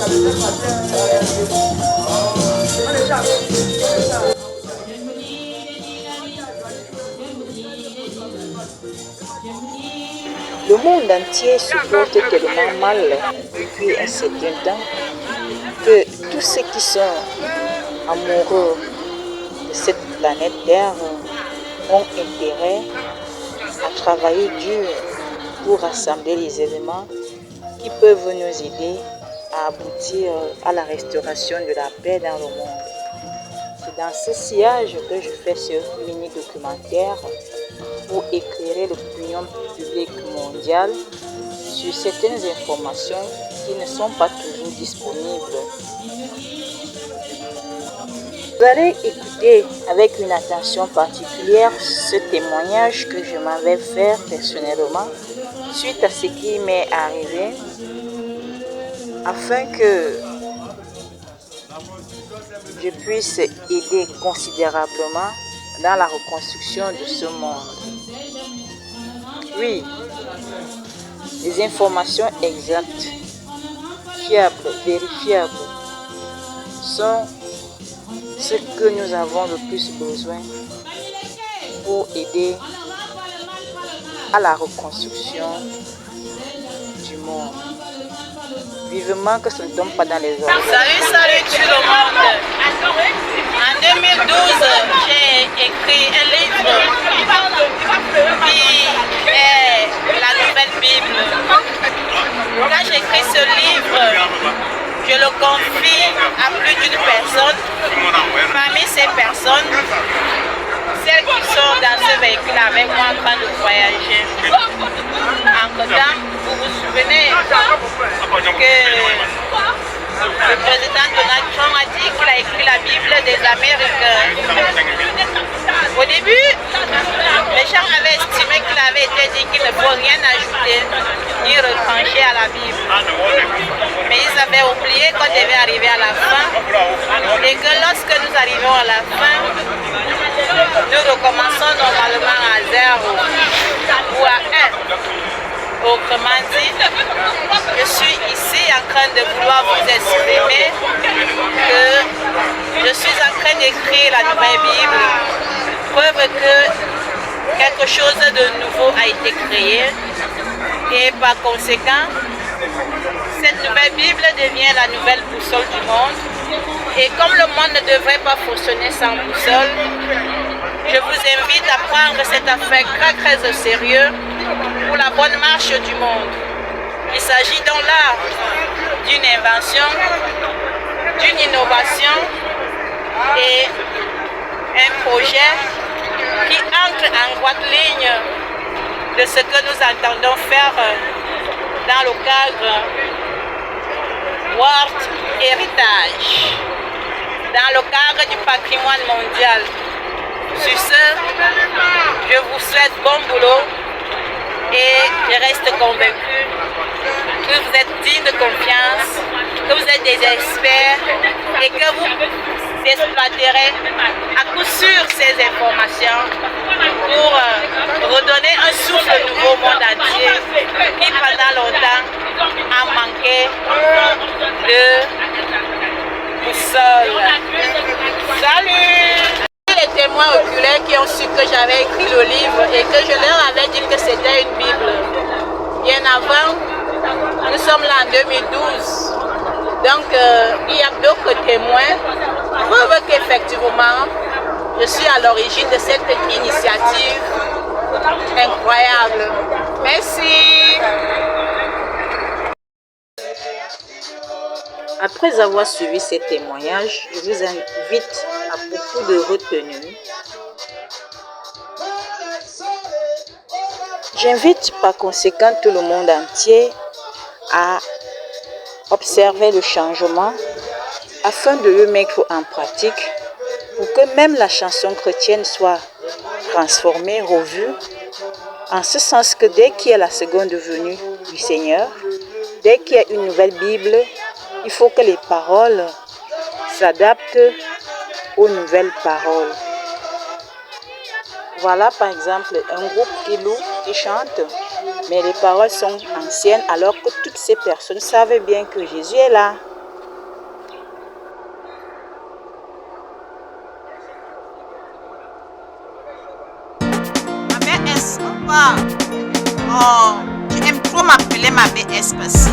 Le monde entier supporte tellement mal depuis un certain temps que tous ceux qui sont amoureux de cette planète Terre ont intérêt à travailler dur pour rassembler les éléments qui peuvent nous aider à aboutir à la restauration de la paix dans le monde. C'est dans ce sillage que je fais ce mini-documentaire pour éclairer l'opinion publique mondiale sur certaines informations qui ne sont pas toujours disponibles. Vous allez écouter avec une attention particulière ce témoignage que je m'avais fait personnellement suite à ce qui m'est arrivé, afin que je puisse aider considérablement dans la reconstruction de ce monde. Oui, les informations exactes, fiables, vérifiables sont ce que nous avons le plus besoin pour aider à la reconstruction du monde. Vivement que ce ne tombe pas dans les ordres. Salut tout le monde. En 2012, j'ai écrit un livre qui est la Nouvelle Bible. Quand j'écris ce livre, je le confie à plus d'une personne. Parmi ces personnes, celles qui sont dans ce véhicule avec moi en train de voyager. Entre-temps, vous vous souvenez que le président Donald Trump a dit qu'il a écrit la Bible des Américains. Au début, les gens avaient estimé qu'il avait été dit qu'il ne faut rien ajouter ni retrancher à la Bible. Mais ils avaient oublié qu'on devait arriver à la fin et que lorsque nous arrivons à la fin, nous recommençons normalement à 0 ou à 1. Autrement dit, je suis ici en train de vouloir vous exprimer que je suis en train d'écrire la Nouvelle Bible, preuve que quelque chose de nouveau a été créé et par conséquent, cette Nouvelle Bible devient la nouvelle boussole du monde. Et comme le monde ne devrait pas fonctionner sans boussole, je vous invite à prendre cette affaire très au sérieux pour la bonne marche du monde. Il s'agit donc là d'une invention, d'une innovation et un projet qui entre en droite ligne de ce que nous entendons faire dans le cadre World Heritage, dans le cadre du patrimoine mondial. Sur ce, je vous souhaite bon boulot et je reste convaincue que vous êtes dignes de confiance, que vous êtes des experts et que vous exploiterez à coup sûr ces informations pour redonner un souffle nouveau au monde entier qui pendant longtemps a manqué de boussole. Salut! Les témoins oculaires qui ont su que j'avais écrit le livre et que je leur avais dit que c'était une Bible. Bien avant, nous sommes là en 2012. Donc, il y a d'autres témoins. Preuve qu'effectivement, je suis à l'origine de cette initiative incroyable. Merci. Après avoir suivi ces témoignages, je vous invite à beaucoup de retenue. J'invite par conséquent tout le monde entier à observer le changement afin de le mettre en pratique pour que même la chanson chrétienne soit transformée, revue, en ce sens que dès qu'il y a la seconde venue du Seigneur, dès qu'il y a une nouvelle Bible, il faut que les paroles s'adaptent aux nouvelles paroles. Voilà par exemple un groupe qui loue, qui chante, mais les paroles sont anciennes alors que toutes ces personnes savent bien que Jésus est là. BS. Au revoir. Oh, tu aimes trop m'appeler ma BS, Passy.